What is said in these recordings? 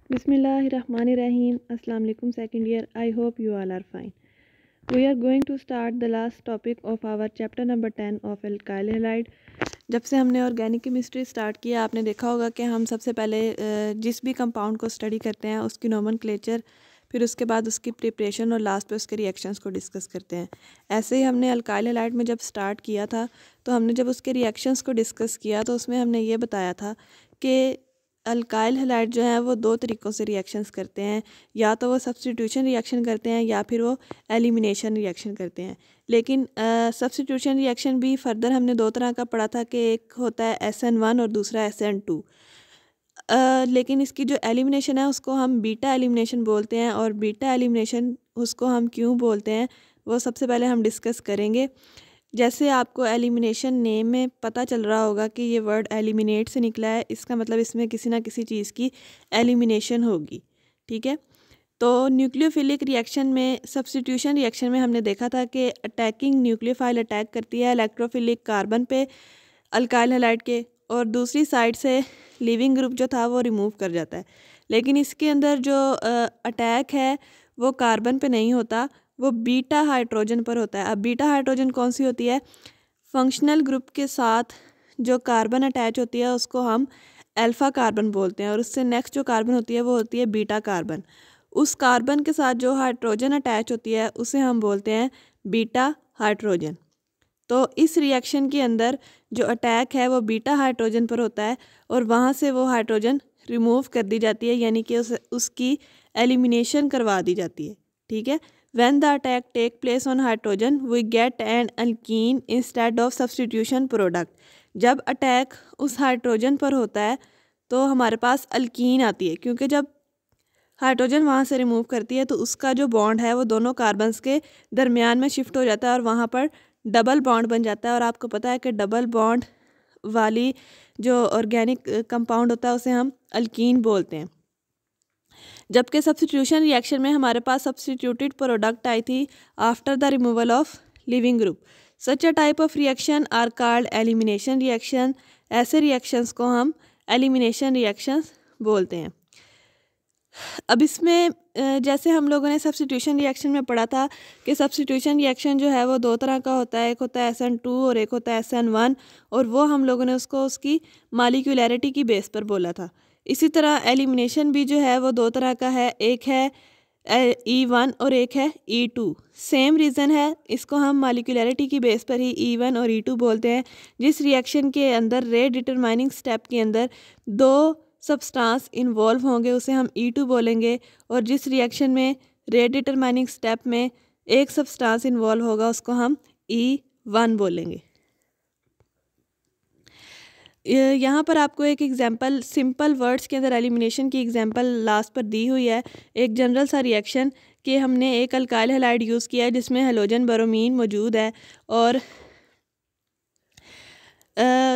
Bismillahirrahmanirrahim. Assalamu alaikum second year. I hope you all are fine. We are going to start the last topic of our chapter number 10 of alkyl halide. जब से हमने organic chemistry start किया आपने देखा होगा कि हम सबसे पहले जिस भी कंपाउंड को स्टडी करते हैं उसकी नोमेनक्लेचर, फिर उसके बाद उसकी प्रिपरेशन और लास्ट पे उसके रिएक्शंस को डिस्कस करते हैं। ऐसे ही हमने अल्काइल हैलाइड में जब स्टार्ट किया था तो हमने जब उसके रिएक्शंस को डिस्कस किया तो उसमें हमने ये बताया था कि अल्काइल हैलाइड जो है वो दो तरीक़ों से रिएक्शंस करते हैं, या तो वो सब्स्टिट्यूशन रिएक्शन करते हैं या फिर वो एलिमिनेशन रिएक्शन करते हैं। लेकिन सब्स्टिट्यूशन रिएक्शन भी फर्दर हमने दो तरह का पढ़ा था कि एक होता है SN1 और दूसरा SN2। लेकिन इसकी जो एलिमिनेशन है उसको हम बीटा एलिमिनेशन बोलते हैं, और बीटा एलिमिनेशन उसको हम क्यों बोलते हैं वो सबसे पहले हम डिस्कस करेंगे। जैसे आपको एलिमिनेशन नेम में पता चल रहा होगा कि ये वर्ड एलिमिनेट से निकला है, इसका मतलब इसमें किसी ना किसी चीज़ की एलिमिनेशन होगी। ठीक है, तो न्यूक्लियोफिलिक रिएक्शन में, सब्स्टिट्यूशन रिएक्शन में हमने देखा था कि अटैकिंग न्यूक्लियोफाइल अटैक करती है इलेक्ट्रोफिलिक कार्बन पे अल्काइल हैलाइड के, और दूसरी साइड से लिविंग ग्रुप जो था वो रिमूव कर जाता है। लेकिन इसके अंदर जो अटैक है वो कार्बन पे नहीं होता, वो बीटा हाइड्रोजन पर होता है। अब बीटा हाइड्रोजन कौन सी होती है? फंक्शनल ग्रुप के साथ जो कार्बन अटैच होती है उसको हम अल्फ़ा कार्बन बोलते हैं, और उससे नेक्स्ट जो कार्बन होती है वो होती है बीटा कार्बन। उस कार्बन के साथ जो हाइड्रोजन अटैच होती है उसे हम बोलते हैं बीटा हाइड्रोजन। तो इस रिएक्शन के अंदर जो अटैक है वो बीटा हाइड्रोजन पर होता है, और वहाँ से वो हाइड्रोजन रिमूव कर दी जाती है, यानी कि उसकी एलिमिनेशन करवा दी जाती है। ठीक है, when the attack take place on hydrogen we get an alkene instead of substitution product। जब अटैक उस हाइड्रोजन पर होता है तो हमारे पास अल्कीन आती है, क्योंकि जब हाइड्रोजन वहाँ से रिमूव करती है तो उसका जो बॉन्ड है वो दोनों कार्बन्स के दरमियान में शिफ्ट हो जाता है और वहाँ पर डबल बॉन्ड बन जाता है। और आपको पता है कि डबल बॉन्ड वाली जो ऑर्गेनिक कंपाउंड होता है उसे हम अल्कीन बोलते हैं। जबकि सब्स्टिट्यूशन रिएक्शन में हमारे पास सब्स्टिट्यूटेड प्रोडक्ट आई थी after the removal of leaving group. Such a type of reaction are called elimination reaction. ऐसे रिएक्शंस को हम एलिमिनेशन रिएक्शंस बोलते हैं। अब इसमें जैसे हम लोगों ने सब्स्टिट्यूशन रिएक्शन में पढ़ा था कि सब्स्टिट्यूशन रिएक्शन जो है वो दो तरह का होता है, एक होता है SN2 और एक होता है SN1, और वो हम लोगों ने उसको उसकी मॉलिक्यूलैरिटी की बेस पर बोला था। इसी तरह एलिमिनेशन भी जो है वो दो तरह का है, एक है E1 और एक है E2। सेम रीज़न है, इसको हम मॉलिक्यूलैरिटी की बेस पर ही E1 और E2 बोलते हैं। जिस रिएक्शन के अंदर रेट डिटरमाइनिंग स्टेप के अंदर दो सब्सटेंस इन्वॉल्व होंगे उसे हम E2 बोलेंगे, और जिस रिएक्शन में रेट डिटरमाइनिंग स्टेप में एक सब्सटेंस इन्वॉल्व होगा उसको हम E1 बोलेंगे। यहाँ पर आपको एक एग्जांपल सिंपल वर्ड्स के अंदर एलिमिनेशन की एग्जांपल लास्ट पर दी हुई है। एक जनरल सा रिएक्शन कि हमने एक अल्काइल हैलाइड यूज़ किया है जिसमें हेलोजन ब्रोमीन मौजूद है, और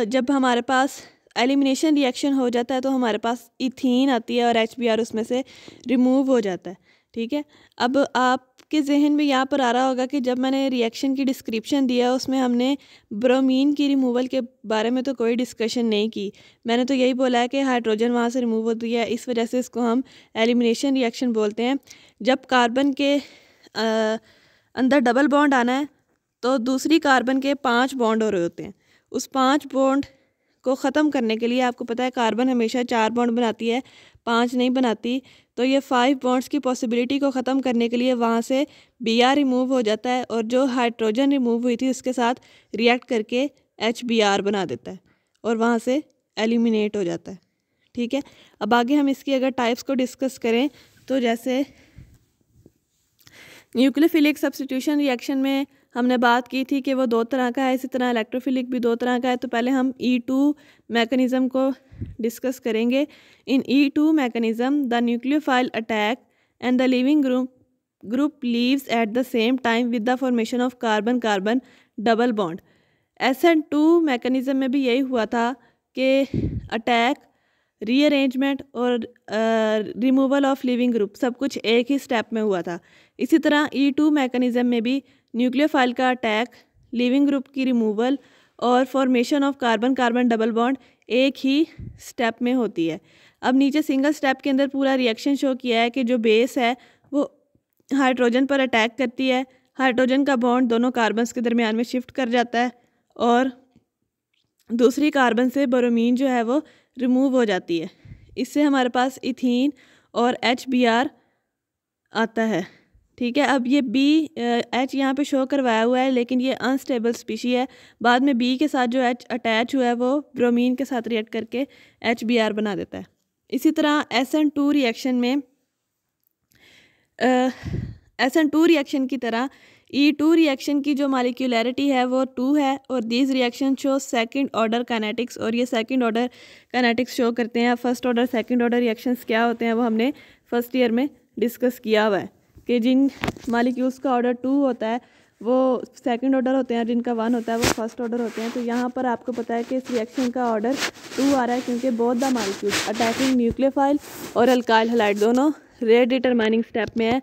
जब हमारे पास एलिमिनेशन रिएक्शन हो जाता है तो हमारे पास इथीन आती है और HBr उसमें से रिमूव हो जाता है। ठीक है, अब आपके जहन में यहाँ पर आ रहा होगा कि जब मैंने रिएक्शन की डिस्क्रिप्शन दिया उसमें हमने ब्रोमीन की रिमूवल के बारे में तो कोई डिस्कशन नहीं की। मैंने तो यही बोला है कि हाइड्रोजन वहाँ से रिमूव होती है, इस वजह से इसको हम एलिमिनेशन रिएक्शन बोलते हैं। जब कार्बन के अंदर डबल बॉन्ड आना है तो दूसरी कार्बन के 5 बॉन्ड हो रहे होते हैं। उस 5 बॉन्ड को ख़त्म करने के लिए, आपको पता है कार्बन हमेशा 4 बॉन्ड बनाती है, 5 नहीं बनाती, तो ये 5 बॉन्ड्स की पॉसिबिलिटी को ख़त्म करने के लिए वहाँ से Br रिमूव हो जाता है, और जो हाइड्रोजन रिमूव हुई थी उसके साथ रिएक्ट करके HBr बना देता है और वहाँ से एलिमिनेट हो जाता है। ठीक है, अब आगे हम इसकी अगर टाइप्स को डिस्कस करें तो जैसे न्यूक्लियोफिलिक सब्स्टिट्यूशन रिएक्शन में हमने बात की थी कि वो दो तरह का है, इसी तरह इलेक्ट्रोफिलिक भी दो तरह का है। तो पहले हम E2 मैकेनिज़्म को डिस्कस करेंगे। इन E2 mechanism the nucleophile attack and the leaving group leaves at the same time with the formation of carbon carbon double bond. SN2 mechanism में भी यही हुआ था कि अटैक, रीअरेंजमेंट और रिमूवल ऑफ लिविंग ग्रुप सब कुछ एक ही स्टेप में हुआ था। इसी तरह E2 मैकेनिज़्म में भी न्यूक्लियोफाइल का अटैक, लिविंग ग्रुप की रिमूवल और formation of carbon carbon double bond एक ही स्टेप में होती है। अब नीचे सिंगल स्टेप के अंदर पूरा रिएक्शन शो किया है कि जो बेस है वो हाइड्रोजन पर अटैक करती है, हाइड्रोजन का बॉन्ड दोनों कार्बन्स के दरमियान में शिफ्ट कर जाता है और दूसरी कार्बन से ब्रोमीन जो है वो रिमूव हो जाती है। इससे हमारे पास इथीन और HBr आता है। ठीक है, अब ये H यहाँ पे शो करवाया हुआ है लेकिन ये अनस्टेबल स्पीशी है। बाद में B के साथ जो H अटैच हुआ है वो ब्रोमीन के साथ रिएक्ट करके HBr बना देता है। इसी तरह SN2 रिएक्शन में SN2 रिएक्शन की तरह E2 रिएक्शन की जो मॉलिक्यूलैरिटी है वो 2 है और these reaction show second order kinetics, और ये सेकंड ऑर्डर काइनेटिक्स शो करते हैं। First order second order reactions क्या होते हैं वो हमने फर्स्ट ईयर में डिस्कस किया हुआ है कि जिन मॉलिक्यूल्स का ऑर्डर 2 होता है वो सेकंड ऑर्डर होते हैं, जिनका 1 होता है वो फर्स्ट ऑर्डर होते हैं। तो यहाँ पर आपको पता है कि इस रिएक्शन का ऑर्डर 2 आ रहा है क्योंकि both the molecules attacking nucleophile और अल्काइल हैलाइड दोनों रेट डिटरमाइनिंग स्टेप में है,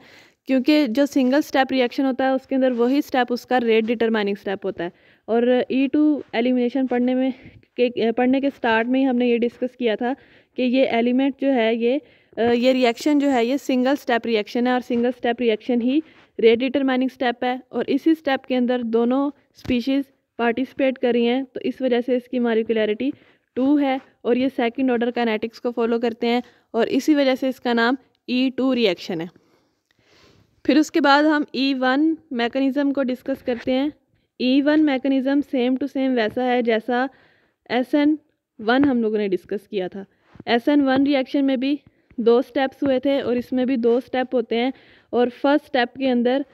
क्योंकि जो सिंगल स्टेप रिएक्शन होता है उसके अंदर वही स्टेप उसका रेट डिटरमाइनिंग स्टेप होता है। और E2 एलिमिनेशन पढ़ने के स्टार्ट में ही हमने ये डिस्कस किया था कि ये एलिमेंट जो है ये रिएक्शन जो है ये सिंगल स्टेप रिएक्शन है और सिंगल स्टेप रिएक्शन ही रेट डिटरमाइनिंग स्टेप है और इसी स्टेप के अंदर दोनों स्पीशीज़ पार्टिसिपेट कर रही हैं, तो इस वजह से इसकी मॉलिक्यूलैरिटी 2 है और ये सेकंड ऑर्डर काइनेटिक्स को फॉलो करते हैं और इसी वजह से इसका नाम E2 रिएक्शन है। फिर उसके बाद हम E1 मैकेनिज़्म को डिस्कस करते हैं। E1 mechanism same to same वैसा है जैसा SN1 हम लोगों ने डिस्कस किया था। SN1 रिएक्शन में भी 2 स्टेप्स हुए थे और इसमें भी 2 स्टेप होते हैं और फर्स्ट स्टेप के अंदर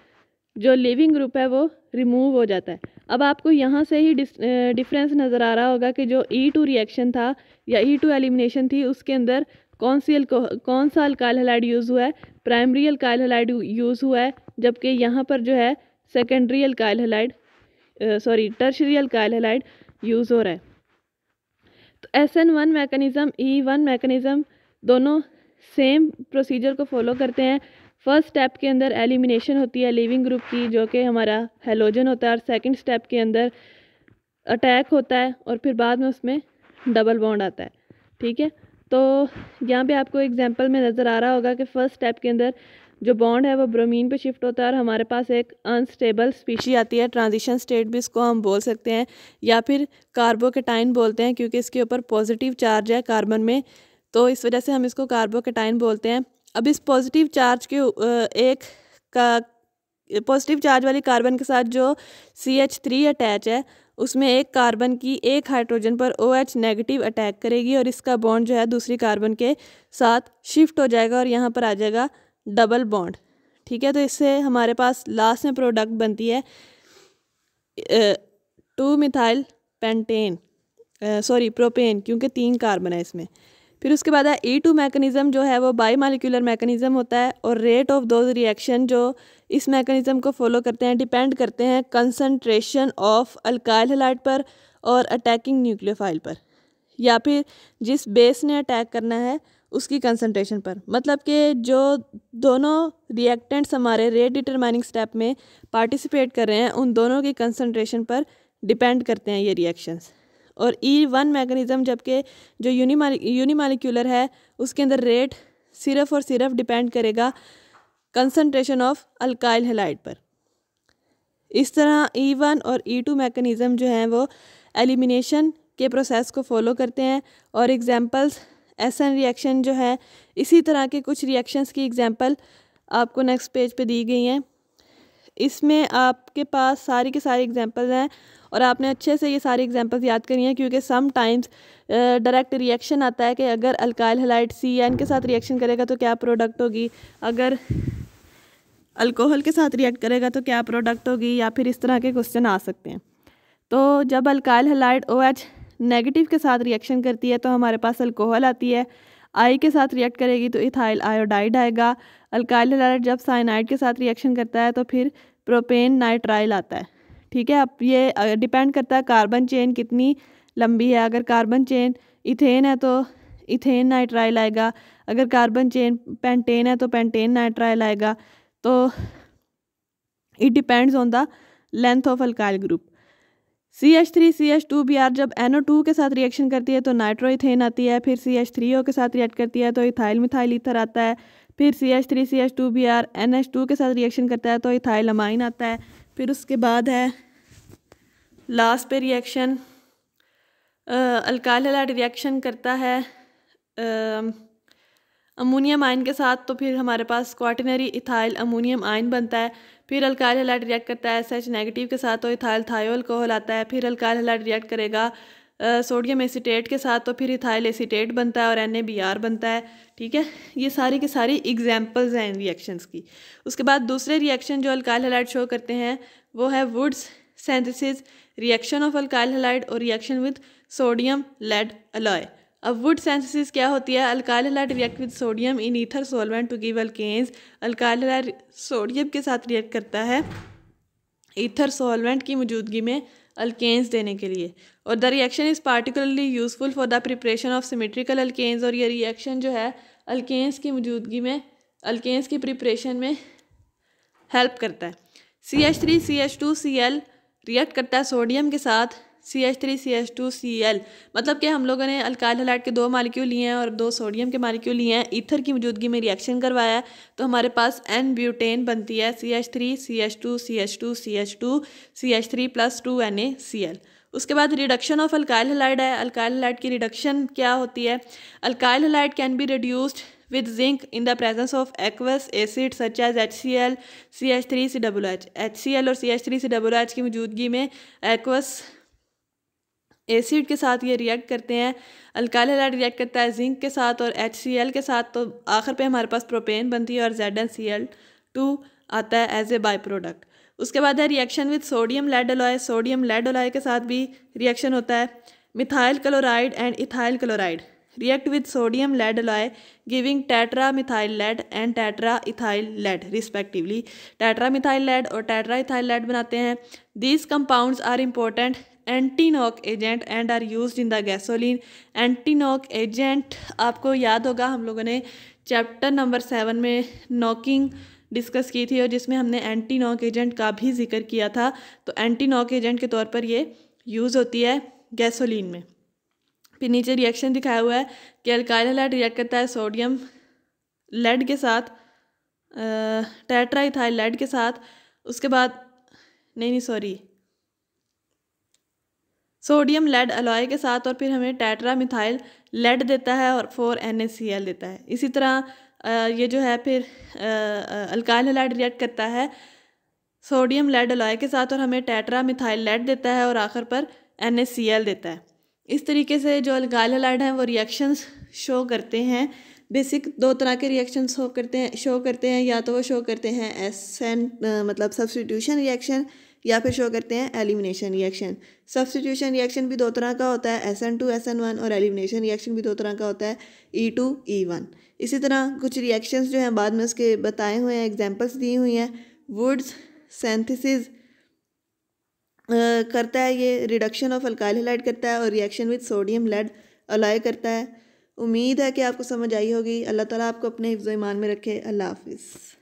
जो लिविंग ग्रुप है वो रिमूव हो जाता है। अब आपको यहाँ से ही डिफरेंस नज़र आ रहा होगा कि जो E2 रिएक्शन था या E2 एलिमिनेशन थी उसके अंदर कौन सा अल्काइल हैलाइड यूज़ हुआ है, प्राइमरी अल्काइल हैलाइड यूज़ हुआ है, जबकि यहाँ पर जो है secondary alkyl halide tertiary alkyl halide use हो रहा है। तो SN1 मैकेनिज़्म E1 मैकेनिज़्म दोनों सेम प्रोसीजर को फॉलो करते हैं। फर्स्ट स्टेप के अंदर एलिमिनेशन होती है लिविंग ग्रुप की जो कि हमारा हेलोजन होता है और सेकंड स्टेप के अंदर अटैक होता है और फिर बाद में उसमें डबल बॉन्ड आता है। ठीक है, तो यहाँ पे आपको एग्जांपल में नज़र आ रहा होगा कि फर्स्ट स्टेप के अंदर जो बॉन्ड है वो ब्रोमीन पे शिफ्ट होता है और हमारे पास एक अनस्टेबल स्पीशी आती है, ट्रांजिशन स्टेट भी इसको हम बोल सकते हैं या फिर कार्बोकेटाइन बोलते हैं क्योंकि इसके ऊपर पॉजिटिव चार्ज है कार्बन में, तो इस वजह से हम इसको कार्बोकेटाइन बोलते हैं। अब इस पॉजिटिव चार्ज के पॉजिटिव चार्ज वाली कार्बन के साथ जो CH3 अटैच है उसमें एक कार्बन की एक हाइड्रोजन पर OH नेगेटिव अटैक करेगी और इसका बॉन्ड जो है दूसरी कार्बन के साथ शिफ्ट हो जाएगा और यहाँ पर आ जाएगा डबल बॉन्ड। ठीक है, तो इससे हमारे पास लास्ट में प्रोडक्ट बनती है 2-मिथाइल पेंटेन प्रोपेन, क्योंकि 3 कार्बन है इसमें। फिर उसके बाद है E2 मैकेनिज़्म जो है वो बाईमॉलिक्यूलर मैकेनिज़्म होता है और रेट ऑफ दोज रिएक्शन जो इस मैकेनिज़्म को फॉलो करते हैं डिपेंड करते हैं कंसंट्रेशन ऑफ अल्काइल हैलाइड पर और अटैकिंग न्यूक्लियोफाइल पर, या फिर जिस बेस ने अटैक करना है उसकी कंसंट्रेशन पर। मतलब कि जो दोनों रिएक्टेंट्स हमारे रेट डिटरमाइनिंग स्टेप में पार्टिसिपेट कर रहे हैं उन दोनों की कंसंट्रेशन पर डिपेंड करते हैं ये रिएक्शंस। और E1 मैकेनिज़्म जबकि जो यूनिमॉलिक्यूलर है उसके अंदर रेट सिर्फ और सिर्फ डिपेंड करेगा कंसंट्रेशन ऑफ अल्काइल हैलाइड पर। इस तरह E1 और E2 मैकेनिज़्म जो हैं वो एलिमिनेशन के प्रोसेस को फॉलो करते हैं और एग्जांपल्स SN रिएक्शन जो है इसी तरह के कुछ रिएक्शंस की एग्जांपल आपको नेक्स्ट पेज पे दी गई हैं। इसमें आपके पास सारी के सारी एग्जांपल्स हैं और आपने अच्छे से ये सारी एग्जांपल्स याद करी हैं क्योंकि सम टाइम्स डायरेक्ट रिएक्शन आता है कि अगर अल्काइल हैलाइड CN के साथ रिएक्शन करेगा तो क्या प्रोडक्ट होगी, अगर अल्कोहल के साथ रिएक्ट करेगा तो क्या प्रोडक्ट होगी, या फिर इस तरह के क्वेश्चन आ सकते हैं। तो जब अल्काइल हैलाइड OH नेगेटिव के साथ रिएक्शन करती है तो हमारे पास अल्कोहल आती है, I के साथ रिएक्ट करेगी तो इथाइल आयोडाइड आएगा। अल्काइल हैलाइड जब साइनाइड के साथ रिएक्शन करता है तो फिर प्रोपेन नाइट्राइल आता है। ठीक है, अब ये डिपेंड करता है कार्बन चेन कितनी लंबी है। अगर कार्बन चेन इथेन है तो इथेन नाइट्राइल आएगा, अगर कार्बन चेन पेंटेन है तो पेंटेन नाइट्राइल आएगा। तो it depends on the length of alkyl group. CH3CH2Br जब NO2 के साथ रिएक्शन करती है तो नाइट्रोइथेन आती है, फिर CH3O के साथ रिएक्ट करती है तो इथाइल मिथाइल ईथर आता है, फिर CH3CH2Br NH2 के साथ रिएक्शन करता है तो इथाइल अमाइन आता है। फिर उसके बाद है लास्ट पे रिएक्शन अल्काइल हैलाइड रिएक्शन करता है अमोनियम आयन के साथ, तो फिर हमारे पास क्वाटरनरी इथाइल अमोनियम आयन बनता है। फिर अल्काइल हैलाइड रिएक्ट करता है SH नेगेटिव के साथ तो इथाइल थायो अल्कोहल आता है। फिर अल्काइल हैलाइड रिएक्ट करेगा सोडियम एसीटेट के साथ तो फिर इथाइल एसीटेट बनता है और NaBr बनता है। ठीक है, ये सारी की सारी एग्जांपल्स हैं इन रिएक्शंस की। उसके बाद दूसरे रिएक्शन जो अल्काइल हैलाइड शो करते हैं वो है Wurtz synthesis, reaction of alkyl halide और reaction with sodium lead alloy. अब वुड सिंथेसिस क्या होती है? Alkyl halide react with sodium in ether solvent to give alkanes. Alkyl halide sodium के साथ रिएक्ट करता है ईथर सॉल्वेंट की मौजूदगी में अल्केन्स देने के लिए। और the reaction is particularly useful for the preparation of symmetrical alkanes. और ये रिएक्शन जो है अल्केन्स की मौजूदगी में अल्केन्स की प्रिपरेशन में हेल्प करता है। CH3CH2Cl रिएक्ट करता है सोडियम के साथ CH3CH2Cl, मतलब कि हम लोगों ने अल्काइल हैलाइड के 2 मालिक्यूल लिए हैं और 2 सोडियम के मालिक्यूल लिए हैं, ईथर की मौजूदगी में रिएक्शन करवाया है तो हमारे पास N ब्यूटेन बनती है CH3CH2CH2CH2 प्लस 2 NaCl। उसके बाद रिडक्शन ऑफ अल्काइल हैलाइड है। अल्काइल हैलाइड की रिडक्शन क्या होती है? Alkyl halide can be reduced with zinc in the presence of aqueous acid such as HCl, CH3COOH। HCl और CH3COOH की मौजूदगी में aqueous एसिड के साथ ये रिएक्ट करते हैं। अल्काइल हैलाइड रिएक्ट करता है जिंक के साथ और HCl के साथ, तो आखिर पे हमारे पास प्रोपेन बनती है और ZnCl2 आता है एज ए बाई प्रोडक्ट। उसके बाद है reaction with sodium lead alloy. Sodium lead alloy के साथ भी रिएक्शन होता है। Methyl chloride and ethyl chloride react with sodium lead alloy giving tetramethyl lead and tetraethyl lead respectively। tetramethyl lead और tetraethyl lead बनाते हैं। These compounds are important anti-knock agent and are used in the gasoline। anti-knock agent आपको याद होगा हम लोगों ने chapter number 7 में नॉकिंग डिस्कस की थी और जिसमें हमने एंटी नॉक एजेंट का भी जिक्र किया था। तो एंटी नॉक एजेंट के तौर पर ये यूज़ होती है गैसोलीन में। फिर नीचे रिएक्शन दिखाया हुआ है कि अल्काइल हैलाइड रिएक्ट करता है सोडियम लेड के साथ टेट्राइथाइल लेड के साथ। उसके बाद सोडियम लेड अलॉय के साथ और फिर हमें टेट्रा मिथाइल लेड देता है और 4 NaCl देता है। इसी तरह ये जो है फिर अल्काइल हैलाइड रिएक्ट करता है सोडियम लेड अलॉय के साथ और हमें टेट्रा मिथाइल लेड देता है और आखिर पर NaCl देता है। इस तरीके से जो अल्काइल हैलाइड हैं वो रिएक्शंस शो करते हैं। बेसिक 2 तरह के रिएक्शन शो करते हैं या तो वो शो करते हैं मतलब सब्स्टिट्यूशन रिएक्शन या फिर शो करते हैं एलिमिनेशन रिएक्शन। सब्स्टिट्यूशन रिएक्शन भी 2 तरह का होता है SN2 SN1 और एलिमिनेशन रिएक्शन भी 2 तरह का होता है E2 E1। इसी तरह कुछ रिएक्शंस जो हैं बाद में उसके बताए हुए हैं, एग्जांपल्स दी हुई हैं। वुड्स सिंथेसिस करता है, ये रिडक्शन ऑफ अल्काइल हैलाइड करता है और reaction with sodium lead alloy करता है। उम्मीद है कि आपको समझ आई होगी। अल्लाह ताला आपको अपने हिफ्ज़-ओ-ईमान में रखे। अल्लाह हाफिज़।